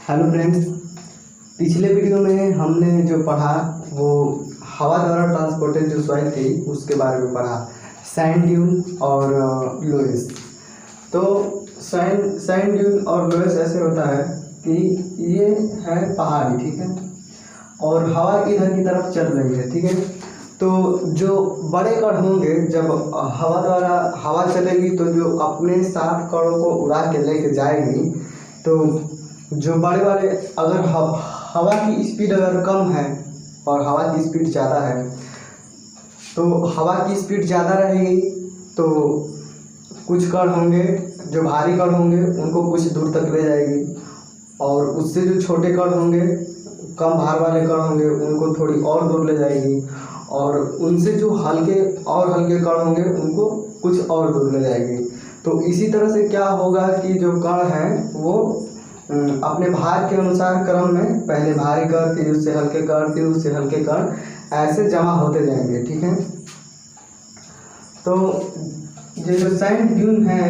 Hello friends. पिछले video में हमने जो पढ़ा वो हवा द्वारा ट्रांसपोर्टेड जो सॉइल थी उसके बारे में पढ़ा, सैंड ड्यून और लोएस। तो सैंड ड्यून और लोएस ऐसे होता है कि ये है पहाड़ी, ठीक है, और हवा इधर की तरफ चल रही है, ठीक है। तो जो बड़े कण होंगे, जब हवा द्वारा हवा चलेगी तो जो अपने साथ कणों को उड़ा के लेके जाएगी, तो जो बड़े वाले अगर हवा की स्पीड अगर कम है और हवा की स्पीड ज़्यादा है, तो हवा की स्पीड ज़्यादा रहेगी तो कुछ कण होंगे जो भारी कण होंगे उनको कुछ दूर तक ले जाएगी, और उससे जो छोटे कण होंगे, कम भार वाले कण होंगे, उनको थोड़ी और दूर ले जाएगी, और उनसे जो हल्के कण होंगे उनको कुछ और दूर ले जाएगी। तो इसी तरह से क्या होगा कि जो कण हैं वो अपने भार के अनुसार क्रम में पहले भारी कण, फिर उससे हल्के कण, फिर उससे हल्के कण ऐसे जमा होते जाएंगे, ठीक है। तो ये जो सैंड ड्यून है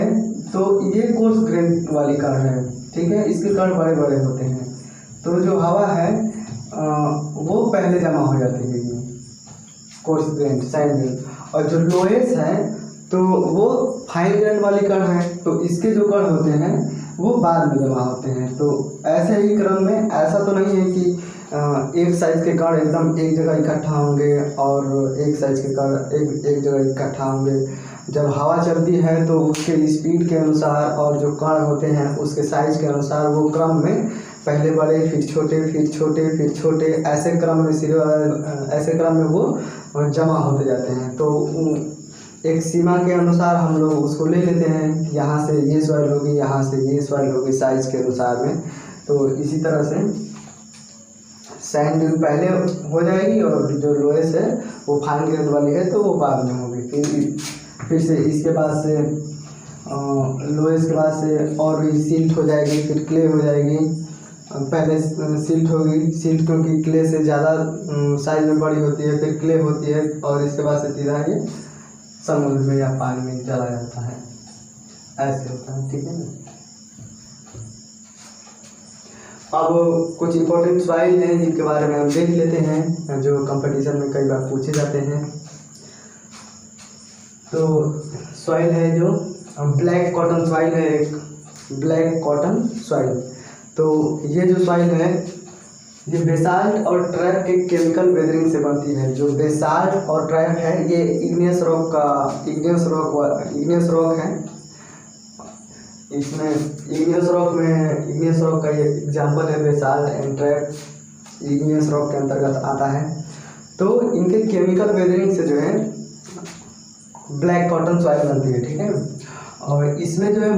तो ये कोर्स ग्रेन वाली कण है, ठीक है, इसके कण बड़े बड़े होते हैं। तो जो हवा है वो पहले जमा हो जाती है, ये कोर्स ग्रेन सैंड ड्यून। और जो लोएस है तो वो फाइन ग्रेन वाली कण है, तो इसके जो कण होते हैं वो बाद में जमा होते हैं। तो ऐसे ही क्रम में, ऐसा तो नहीं है कि एक साइज के कण एकदम एक जगह इकट्ठा होंगे और एक साइज के कण एक जगह इकट्ठा होंगे। जब हवा चलती है तो उसके स्पीड के अनुसार और जो कण होते हैं उसके साइज के अनुसार वो क्रम में पहले बड़े, फिर छोटे, फिर छोटे, फिर छोटे, ऐसे क्रम में वो जमा होते जाते हैं। तो एक सीमा के अनुसार हम लोग उसको ले लेते हैं, यहाँ से ये सॉइल होगी, यहाँ से ये सॉइल होगी, साइज के अनुसार में। तो इसी तरह से सैंड ड्यून पहले हो जाएगी और जो लोएस है वो फाइन ग्रेन वाली है तो वो बाद में होगी। फिर से इसके बाद से लोएस के बाद से और भी सिल्ट हो जाएगी, फिर क्ले हो जाएगी। पहले सिल्ट होगी, सिल्ट क्योंकि क्ले से ज़्यादा साइज में बड़ी होती है, फिर क्ले होती है, और इसके बाद से सीधा ये समुद्र में या पानी में चला जाता है, ऐसे होता है, ठीक है ना। अब कुछ इंपॉर्टेंट सॉइल हैं जिनके बारे में हम देख लेते हैं, जो कंपटीशन में कई बार पूछे जाते हैं। तो सॉइल है जो ब्लैक कॉटन सॉइल है, एक ब्लैक कॉटन सॉइल। तो ये जो सॉइल है ये बेसाल्ट और ट्रैप के केमिकल वेदरिंग से बनती है। जो बेसाल्ट और ट्रैप है ये इग्नियस रॉक है। इसमें इग्नियस रॉक का ये एग्जांपल है, basalt and trap igneous rock के अंतर्गत आता है। तो इनके केमिकल वेदरिंग से जो है ब्लैक कॉटन सॉइल बनती है, ठीक है। और इसमें जो है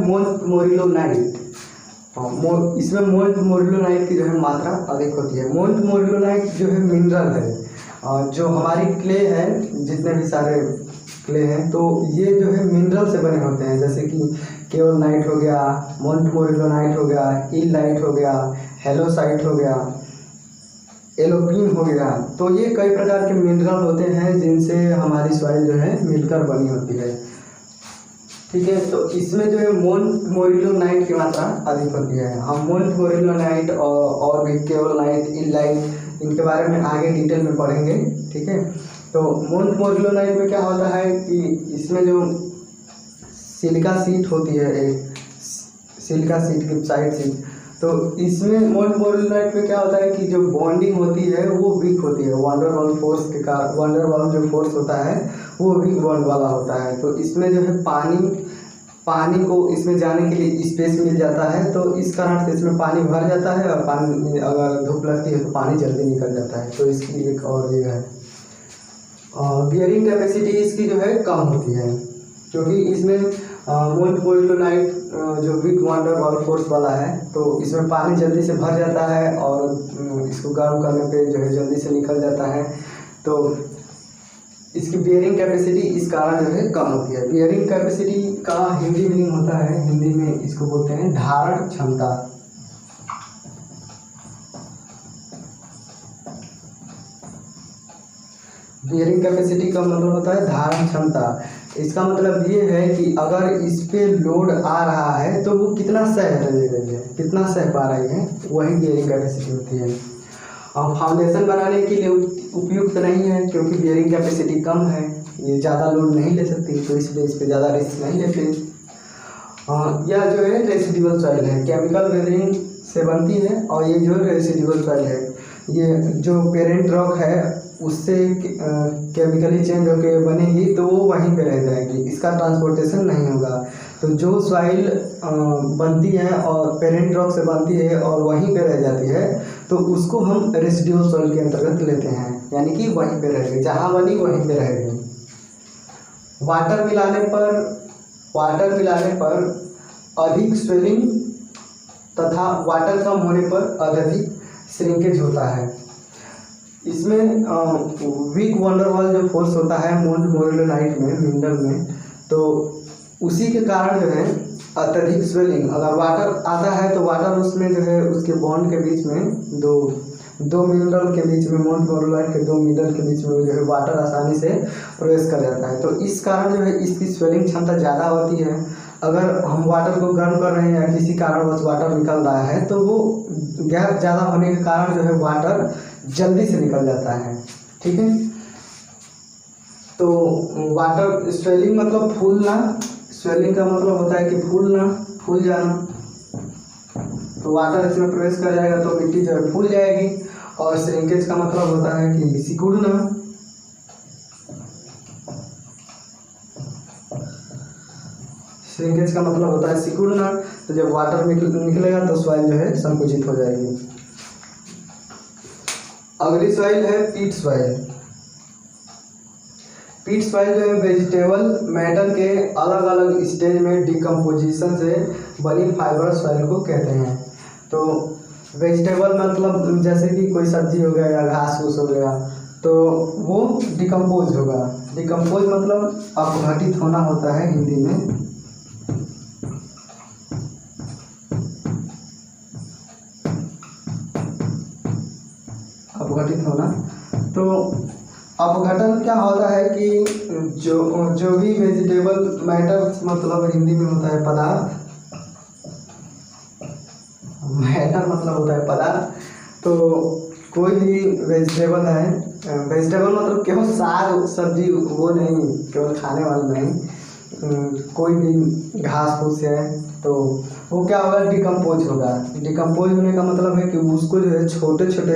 इसमें मोल्ट-मोरिलोनाइट की जो है मात्रा अधिक होती है। मोल्ट-मोरिलोनाइट जो है मिनरल है, और जो हमारी क्ले है, जितने भी सारे क्ले हैं तो ये जो है मिनरल से बने होते हैं, जैसे कि केओलनाइट हो गया, मोल्ट-मोरिलोनाइट हो गया, इललाइट हो गया, हेलोसाइट हो गया, एलोपीन हो गया। तो ये कई प्रकार के मिनरल होते हैं जिनसे हमारी सॉइल जो है मिलकर बनी होती है, ठीक है। तो इसमें जो है मोल्ट-मोरिलोनाइट की मात्रा अधिक होती है। हम मोल्ट-मोरिलोनाइट और भी केओलनाइट, इललाइट, इनके बारे में आगे डिटेल में पढ़ेंगे, ठीक है। तो मोल्ट-मोरिलोनाइट में क्या होता है कि इसमें जो सिलिका सीट होती है, एक सिलिका सीट की साइड सीट, तो इसमें मोल्ट-मोरिलोनाइट में क्या होता है कि जो बॉन्डिंग होती है वो वीक होती है। वंडर वाल जो फोर्स होता है वो वीक बॉन्ड वाला होता है। तो इसमें जो है पानी को इसमें जाने के लिए स्पेस मिल जाता है, तो इस कारण से इसमें पानी भर जाता है, और पानी अगर धूप लगती है तो पानी जल्दी निकल जाता है। तो इसकी एक और ये है, बियरिंग कैपेसिटी इसकी जो है कम होती है, क्योंकि इसमें मोल्ट-मोरिलोनाइट जो वीक वंडर वाल फोर्स वाला है, तो इसमें पानी जल्दी से भर जाता है और इसको गर्म करने पे जो है जल्दी से निकल जाता है। तो इसकी बियरिंग कैपेसिटी इस कारण जो है कम होती है। बियरिंग कैपेसिटी का हिंदी मीनिंग होता है, हिंदी में इसको बोलते हैं धारण क्षमता। बियरिंग कैपेसिटी का मतलब होता है धारण क्षमता। इसका मतलब ये है कि अगर इस पे लोड आ रहा है तो वो कितना सह रही है, कितना सह पा रही है, वही बियरिंग कैपेसिटी होती है। और फाउंडेशन बनाने के लिए उपयुक्त नहीं है क्योंकि बियरिंग कैपेसिटी कम है, ये ज़्यादा लोड नहीं ले सकती, तो इसलिए इस पर ज़्यादा रिस्क नहीं लेते। यह जो है रेसिडुअल सॉइल है, केमिकल वेदरिंग से बनती है। और ये जो रेसिडुअल सॉइल है, ये जो पेरेंट रॉक है उससे केमिकली चेंज होकर बनेगी तो वो वहीं पे रह जाएगी, इसका ट्रांसपोर्टेशन नहीं होगा। तो जो सॉइल बनती है और पेरेंट रॉक से बनती है और वहीं पे रह जाती है तो उसको हम रेसिडुअल सॉइल के अंतर्गत लेते हैं, यानी कि वहीं पे रहेगी, जहाँ बनी वहीं पे रहेगी। वाटर मिलाने पर अधिक स्वेलिंग तथा वाटर कम होने पर अत्यधिक श्रिंकेज होता है। इसमें वीक वंडरवॉल जो फोर्स होता है मोल्डोनाइट में, मिनरल में, तो उसी के कारण जो है अत्यधिक स्वेलिंग, अगर वाटर आता है तो वाटर उसमें जो है उसके बॉन्ड के बीच में दो मिनरल के बीच में, मोल्डोनाइट के 2 मिनरल के बीच में जो है वाटर आसानी से प्रवेश कर जाता है। तो इस कारण जो है इसकी स्वेलिंग क्षमता ज़्यादा होती है। अगर हम वाटर को गर्म कर रहे हैं या किसी कारणवश वाटर निकल रहा है तो वो गैस ज़्यादा होने के कारण जो है वाटर जल्दी से निकल जाता है, ठीक है। तो वाटर स्वेलिंग मतलब फूलना, स्वेलिंग का मतलब होता है कि फूलना, फूल जाना। तो वाटर इसमें प्रवेश कर जाएगा तो मिट्टी जो है फूल जाएगी। और श्रिंकेज का मतलब होता है कि सिकुड़ना। श्रिंकेज का मतलब होता है सिकुड़ना। तो जब वाटर निकलेगा तो सॉइल जो है संकुचित हो जाएगी। अगली सॉइल है पीट सॉइल। पीट सॉइल जो है वेजिटेबल मैटर के अलग अलग स्टेज में डिकम्पोजिशन से बनी फाइबरस सॉइल को कहते हैं। तो वेजिटेबल मतलब जैसे कि कोई सब्जी हो गया या घास फूस हो गया तो वो डिकम्पोज होगा। डिकम्पोज मतलब अपघटित होना होता है हिंदी में। अपघटित होना, तो अपघटन क्या होता है कि जो भी वेजिटेबल मैटर मतलब हिंदी में होता है पदार्थ, मैटर मतलब होता है पदार्थ। तो कोई भी वेजिटेबल है, वेजिटेबल मतलब केवल साग सब्जी वो नहीं, केवल खाने वाला नहीं, कोई भी घास फूस है तो वो क्या होगा, डिकम्पोज होगा। डिकम्पोज होने का मतलब है कि उसको जो है छोटे छोटे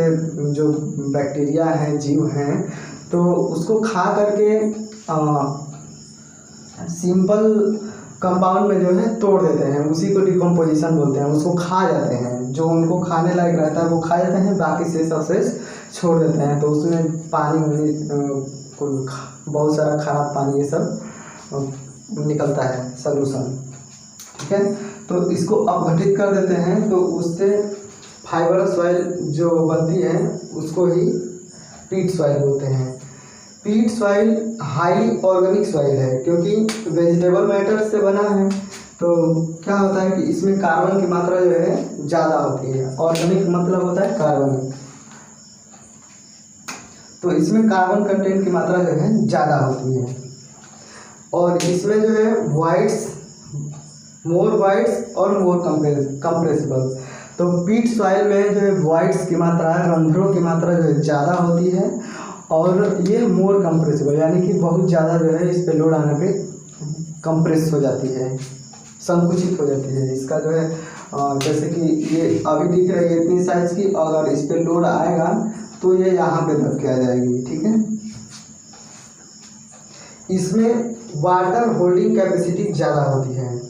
जो बैक्टीरिया हैं, जीव हैं, तो उसको खा करके सिंपल कंपाउंड में जो है तोड़ देते हैं, उसी को डिकम्पोजिशन बोलते हैं। उसको खा जाते हैं, जो उनको खाने लायक रहता है वो खा जाते हैं, बाकी शेष अवशेष छोड़ देते हैं। तो उसमें पानी बहुत सारा खराब पानी ये सब निकलता है, सॉल्यूशन, ठीक है। तो इसको अपघटित कर देते हैं, तो उससे फाइबरस सॉइल जो बनती है उसको ही पीट सॉइल बोलते हैं। पीट सॉइल हाई ऑर्गेनिक सॉइल है क्योंकि वेजिटेबल मैटर से बना है। तो क्या होता है कि इसमें कार्बन की मात्रा जो है ज़्यादा होती है। ऑर्गेनिक मतलब होता है कार्बनिक, तो इसमें कार्बन कंटेंट की मात्रा जो है ज़्यादा होती है। और इसमें जो है मोर वाइट्स और मोर कंप्रेसिबल। तो पीट सॉइल में जो है वाइट्स की मात्रा, रंध्रों की मात्रा जो है ज़्यादा होती है और ये मोर कंप्रेसिबल, यानी कि बहुत ज़्यादा जो है इस पे लोड आने पे कंप्रेस हो जाती है, संकुचित हो जाती है। इसका जो है जैसे कि ये अभी दिख रही है इतनी साइज की, अगर इस पे लोड आएगा तो ये यहाँ पे दब के आ जाएगी, ठीक है। इसमें वाटर होल्डिंग कैपेसिटी ज़्यादा होती है।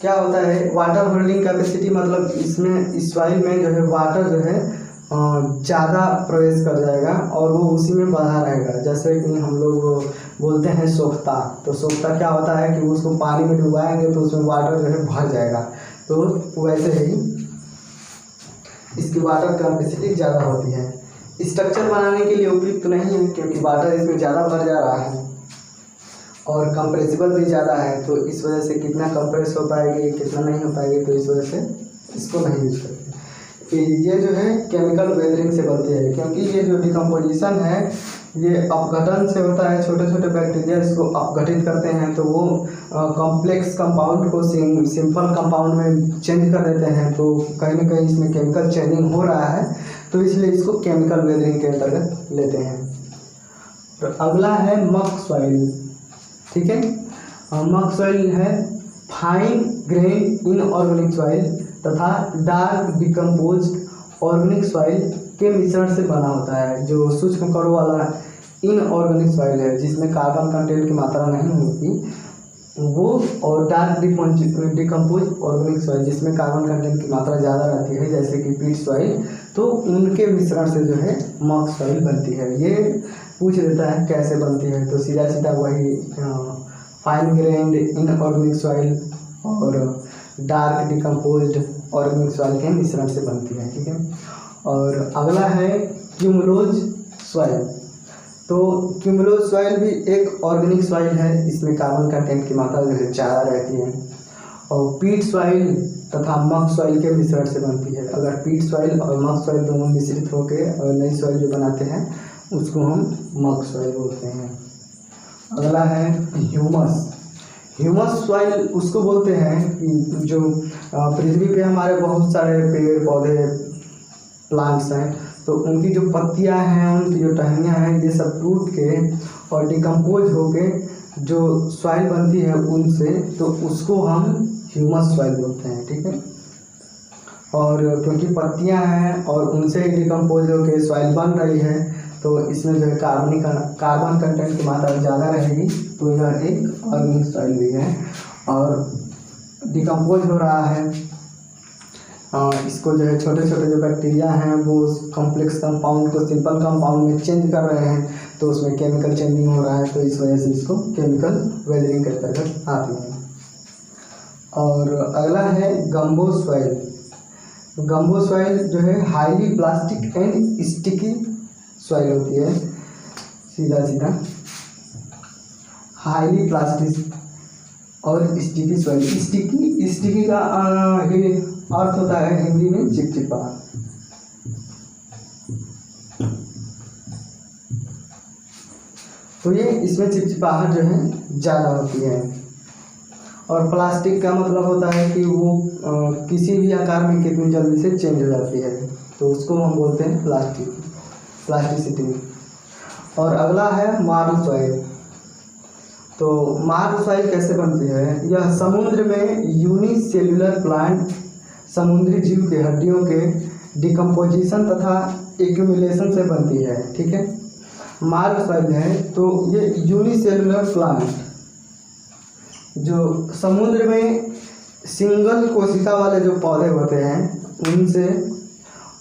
क्या होता है वाटर होल्डिंग कैपेसिटी, मतलब इसमें इस सॉइल में जो है वाटर जो है ज़्यादा प्रवेश कर जाएगा और वो उसी में बना रहेगा। जैसे कि हम लोग बोलते हैं सोख्ता, तो सोख्ता क्या होता है कि उसको पानी में डुबाएंगे तो उसमें वाटर जो है भर जाएगा। तो वैसे ही इसकी वाटर कैपेसिटी ज़्यादा होती है। स्ट्रक्चर बनाने के लिए उपयुक्त नहीं है क्योंकि वाटर इसमें ज़्यादा भर जा रहा है और कंप्रेसिबल भी ज़्यादा है। तो इस वजह से कितना कंप्रेस हो पाएगी कितना नहीं हो पाएगी, तो इस वजह से इसको नहीं यूज करते। ये जो है केमिकल वेदरिंग से बनती है क्योंकि ये जो डिकम्पोजिशन है ये अपघटन से होता है, छोटे छोटे बैक्टीरिया इसको अपघटित करते हैं, तो वो कॉम्प्लेक्स कंपाउंड को सिंपल कंपाउंड में चेंज कर देते हैं। तो कहीं ना कहीं इसमें केमिकल चेंजिंग हो रहा है, तो इसलिए इसको केमिकल वेदरिंग के अंतर्गत लेते हैं। तो अगला है मक सॉइल। ठीक है, मक सॉइल है फाइन ग्रेन इनऑर्गेनिक सॉइल तथा डार्क डिकम्पोज्ड ऑर्गेनिक सॉइल के मिश्रण से बना होता है। जो सूक्ष्म कणों वाला इनऑर्गेनिक सॉइल है जिसमें कार्बन कंटेंट की मात्रा नहीं होती वो, और डार्क डिकम्पोज ऑर्गेनिक सॉइल जिसमें कार्बन कंटेंट की मात्रा ज़्यादा रहती है जैसे कि पीट सॉइल, तो उनके मिश्रण से जो है मक सॉइल बनती है। ये पूछ देता है कैसे बनती है, तो सीधा सीधा वही फाइन ग्रेन्ड इनऑर्गेनिक सॉइल और डार्क डिकम्पोज्ड ऑर्गेनिक सॉइल के मिश्रण से बनती है। ठीक है, और अगला है क्यूमुलोज सॉइल। तो क्यूमुलोज सॉइल भी एक ऑर्गेनिक सॉइल है, इसमें कार्बन कंटेंट की मात्रा जो है ज़्यादा रहती है और पीट सॉइल तथा मक सॉइल के मिश्रण से बनती है। अगर पीट सॉइल और मक सॉइल दोनों मिश्रित होकर और नई सॉइल जो बनाते हैं उसको हम मक सॉइल बोलते हैं। अगला है ह्यूमस। ह्यूमस सॉइल उसको बोलते हैं कि जो पृथ्वी पे हमारे बहुत सारे पेड़ पौधे प्लांट्स हैं, तो उनकी जो पत्तियां हैं, उनकी जो टहनियाँ हैं, ये सब टूट के और डिकम्पोज होके जो सॉइल बनती है उनसे, तो उसको हम ह्यूमस सॉइल बोलते हैं। ठीक है, और क्योंकि पत्तियां हैं और उनसे डिकम्पोज होके सॉइल बन रही है, तो इसमें जो है कार्बन कंटेंट की मात्रा ज़्यादा रहेगी, तो यह एक ऑर्गेनिक सॉइल भी है और डिकम्पोज हो रहा है। इसको जो है छोटे छोटे जो बैक्टीरिया हैं वो कॉम्प्लेक्स कंपाउंड को सिंपल कंपाउंड में चेंज कर रहे हैं, तो उसमें केमिकल चेंजिंग हो रहा है, तो इस वजह से इसको केमिकल वेदरिंग के अंतर्गत आती है। और अगला है गम्बो सॉइल। गम्बो सॉइल जो है highly plastic and sticky soil होती है। सीधा सीधा हाईली प्लास्टिक और स्टिकी सॉइल। स्टिकी का अर्थ होता है हिंदी में चिपचिपा। तो ये इसमें चिपचिपाहट जो है ज़्यादा होती है। और प्लास्टिक का मतलब होता है कि वो किसी भी आकार में कितनी जल्दी से चेंज हो जाती है, तो उसको हम बोलते हैं प्लास्टिसिटी। और अगला है मार्ल सॉइल। तो मार्ल सॉइल कैसे बनती है? यह समुद्र में यूनिसेल्युलर प्लांट समुद्री जीव के हड्डियों के डिकम्पोजिशन तथा एक्यूमुलेशन से बनती है। ठीक है, मार्ल सॉइल है तो ये यूनिसेल्युलर प्लांट जो समुद्र में सिंगल कोशिका वाले जो पौधे होते हैं उनसे,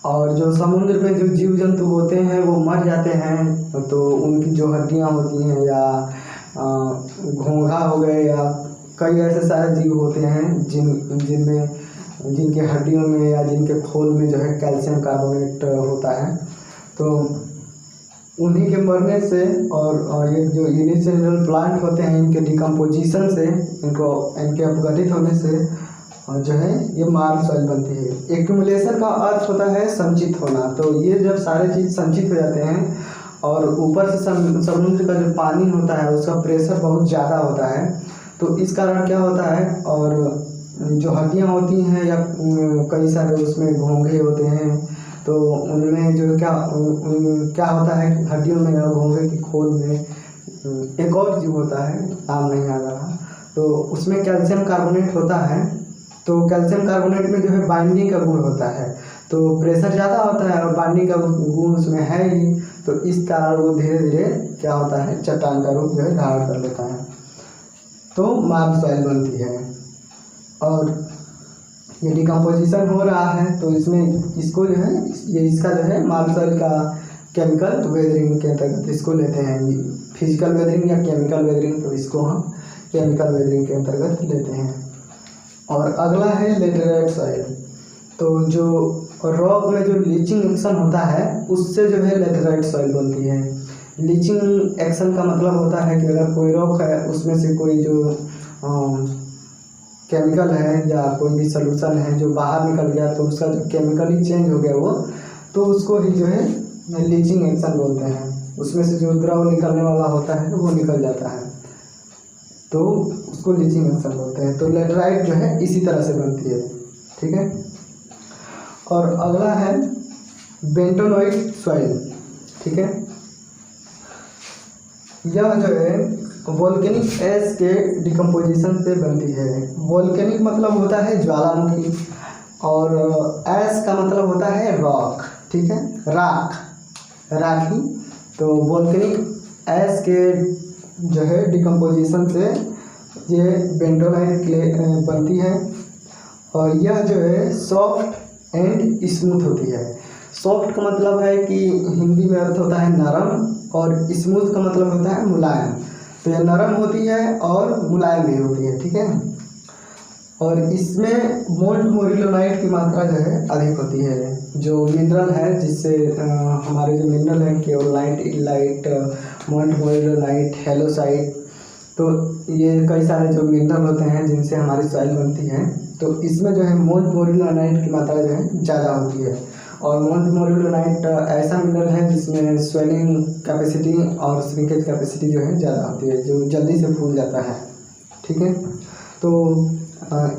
और जो समुद्र में जो जीव जंतु होते हैं वो मर जाते हैं, तो उनकी जो हड्डियां होती हैं या घोंघा हो गए या कई ऐसे सारे जीव होते हैं जिनके हड्डियों में या जिनके खोल में जो है कैल्शियम कार्बोनेट होता है, तो उन्हीं के मरने से और ये जो यूनिसेल्युलर प्लांट होते हैं इनके डिकम्पोजिशन से, इनके अपघटित होने से जो है ये मार्ल सॉइल बनती है। एक्यूमुलेशन का अर्थ होता है संचित होना। तो ये जब सारे चीज़ संचित हो जाते हैं और ऊपर से समुद्र का जो पानी होता है उसका प्रेशर बहुत ज़्यादा होता है, तो इस कारण क्या होता है, और जो हड्डियाँ होती हैं या कई सारे उसमें घोंघे होते हैं, तो उनमें जो क्या होता है कि हड्डियों में या घोंघे की खोल में एक और जीव होता है, नाम नहीं आ रहा, तो उसमें कैल्शियम कार्बोनेट होता है। तो कैल्शियम कार्बोनेट में जो है बाइंडिंग का गुण होता है, तो प्रेशर ज़्यादा होता है और बाइंडिंग का गुण उसमें है ही, तो इस कारण वो धीरे धीरे क्या होता है, चट्टान का रूप जो है धारण कर लेता है, तो मार्ल सॉइल बनती है। और ये डिकम्पोजिशन हो रहा है, तो इसमें इसको जो है ये इसका जो है मार्ल सॉइल का केमिकल वेदरिंग के अंतर्गत इसको लेते हैं। फिजिकल वेदरिंग या केमिकल वेदरिंग, तो इसको हम केमिकल वेदरिंग के अंतर्गत लेते हैं। और अगला है लेटेराइट सॉइल। तो जो रॉक में जो लीचिंग एक्शन होता है उससे जो है लेटेराइट सॉइल बनती है। लीचिंग एक्शन का मतलब होता है कि अगर कोई रॉक है उसमें से कोई जो केमिकल है या कोई भी सॉल्यूशन है जो बाहर निकल गया, तो उसका जो केमिकल ही चेंज हो गया वो, तो उसको ही जो है लीचिंग एक्शन बोलते हैं। उसमें से जो द्रव निकलने वाला होता है वो निकल जाता है, तो उसको लीचिंग एक्शन बोलते हैं। तो लेटराइट जो है इसी तरह से बनती है, ठीक है। और अगला है बेंटोनॉइड सॉइल, ठीक है। यह जो है वोल्केनिक ऐश के डिकम्पोजिशन से बनती है। वोल्केनिक मतलब होता है ज्वालामुखी, और ऐश का मतलब होता है रॉक, ठीक है, राख, राखी। तो वोल्केनिक ऐश के जो है डिकम्पोजिशन से ये बेंटोनाइट क्ले बनती है। और यह जो है सॉफ्ट एंड स्मूथ होती है। सॉफ्ट का मतलब है कि हिंदी में अर्थ होता है नरम, और स्मूथ का मतलब होता है मुलायम। तो यह नरम होती है और मुलायम भी होती है, ठीक है। और इसमें मोंटमोरिलोनाइट की मात्रा जो है अधिक होती है, जो मिनरल है जिससे हमारे जो मिनरल है केओलाइट, इलाइट, मोंटमोरिलोनाइट, हेलोसाइट, तो ये कई सारे जो मिनरल होते हैं जिनसे हमारी सॉइल बनती है। तो इसमें जो है मोंटमोरिलोनाइट की मात्रा जो है ज़्यादा होती है। और मोंटमोरिलोनाइट ऐसा मिनरल है जिसमें स्वेलिंग कैपेसिटी और श्रिंकेज कैपेसिटी जो है ज़्यादा होती है, जो जल्दी से फूल जाता है, ठीक है। तो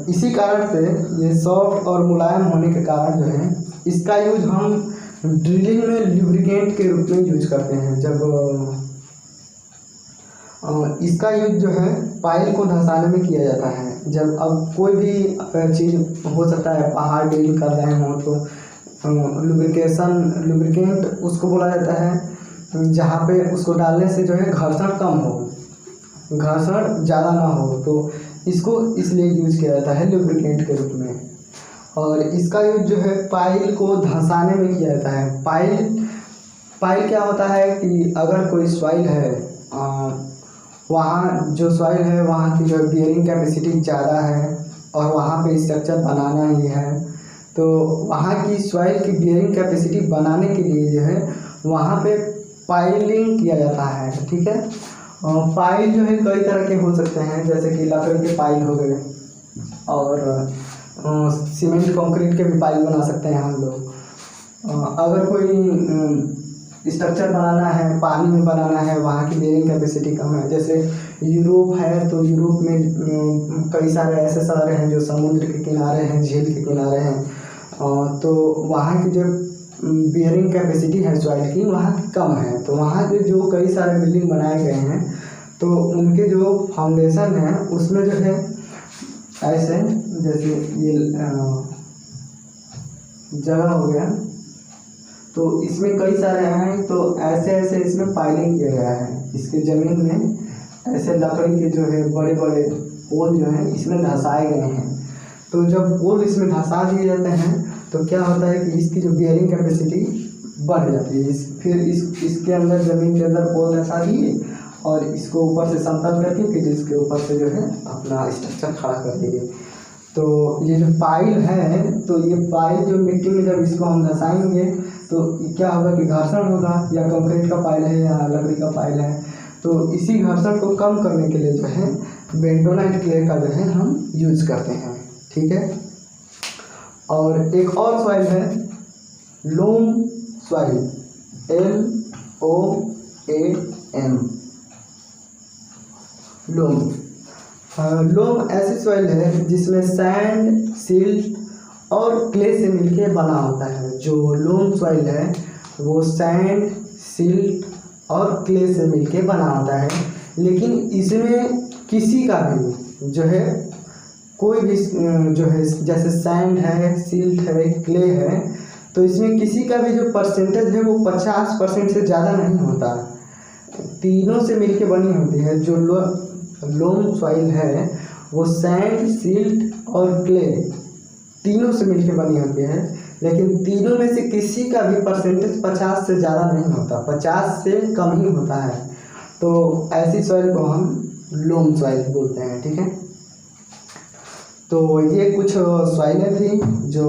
इसी कारण से ये सॉफ्ट और मुलायम होने के कारण जो है इसका यूज हम ड्रिलिंग में लुब्रिकेंट के रूप में यूज करते हैं। जब इसका यूज जो है पाइल को धंसाने में किया जाता है। जब अब कोई भी चीज़ हो सकता है, पहाड़ ड्रिल कर रहे हों तो लुब्रिकेंट उसको बोला जाता है जहाँ पे उसको डालने से जो है घर्षण कम हो, घर्षण ज़्यादा ना हो, तो इसको इसलिए यूज किया जाता है लुब्रिकेंट के रूप में। और इसका यूज जो है पाइल को धंसाने में किया जाता है। पाइल क्या होता है कि अगर कोई सॉइल है, वहाँ जो सॉइल है वहाँ की जो बियरिंग कैपेसिटी ज़्यादा है और वहाँ पे स्ट्रक्चर बनाना ही है, तो वहाँ की सॉइल की बियरिंग कैपेसिटी बनाने के लिए जो है वहाँ पे पाइलिंग किया जाता है, ठीक है। पाइल जो है कई तरह के हो सकते हैं, जैसे कि लकड़ी के पाइल हो गए, और सीमेंट कंक्रीट के भी पाइल बना सकते हैं हम लोग। अगर कोई स्ट्रक्चर बनाना है, पानी में बनाना है, वहाँ की बियरिंग कैपेसिटी कम है, जैसे यूरोप है, तो यूरोप में कई सारे ऐसे शहर हैं जो समुद्र के किनारे हैं, झील के किनारे हैं, तो वहाँ की जो बियरिंग कैपेसिटी है सॉइल की वहाँ की कम है। तो वहाँ के जो कई सारे बिल्डिंग बनाए गए हैं, तो उनके जो फाउंडेशन है उसमें जो है ऐसे, जैसे ये जगह हो गया, तो इसमें कई सारे हैं, तो ऐसे ऐसे इसमें पाइलिंग किया गया है। इसके ज़मीन में ऐसे लकड़ी के जो है बड़े बड़े पोल जो हैं इसमें धंसाए गए हैं। तो जब पोल इसमें धंसा दिए जाते हैं तो क्या होता है कि इसकी जो बियरिंग कैपेसिटी बढ़ जाती है। फिर इसके अंदर ज़मीन के अंदर पोल धंसा दिए और इसको ऊपर से समतल करके फिर इसके ऊपर से जो है अपना स्ट्रक्चर खड़ा कर दिए। तो ये जो पाइल है, तो ये पाइल जो मिट्टी में जब इसको हम धंसाएंगे तो क्या होगा कि घर्षण होगा, या कंक्रीट का पाइल है या लकड़ी का पाइल है, तो इसी घर्षण को कम करने के लिए जो है बेंटोनाइट क्ले का जो है हम यूज करते हैं, ठीक है। और एक और सॉइल है लोम सॉइल, LOAM, लोम ऐसी सॉइल है जिसमें सैंड, सिल्ट और क्ले से मिलके बना होता है। जो लोम सॉइल है वो सैंड, सिल्ट और क्ले से मिलके बना होता है, लेकिन इसमें किसी का भी जो है कोई भी जो है, जैसे सैंड है, सिल्ट है, क्ले है, तो इसमें किसी का भी जो परसेंटेज है वो 50% से ज़्यादा नहीं होता। तीनों से मिलके बनी होती है। जो लोम सॉइल है वो सैंड, सिल्ट और क्ले तीनों से मिलके बनी होती है, लेकिन तीनों में से किसी का भी परसेंटेज 50 से ज़्यादा नहीं होता, 50 से कम ही होता है। तो ऐसी सॉइल को हम लोम सॉइल बोलते हैं, ठीक है। तो ये कुछ सॉइलें थी जो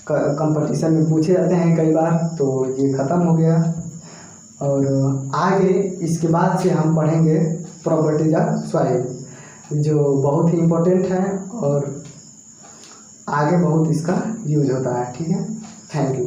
कंपटीशन में पूछे जाते हैं कई बार, तो ये ख़त्म हो गया। और आगे इसके बाद से हम पढ़ेंगे प्रॉपर्टीज ऑफ सॉइल, जो बहुत ही इम्पोर्टेंट है और आगे बहुत इसका यूज होता है, ठीक है। Thank you.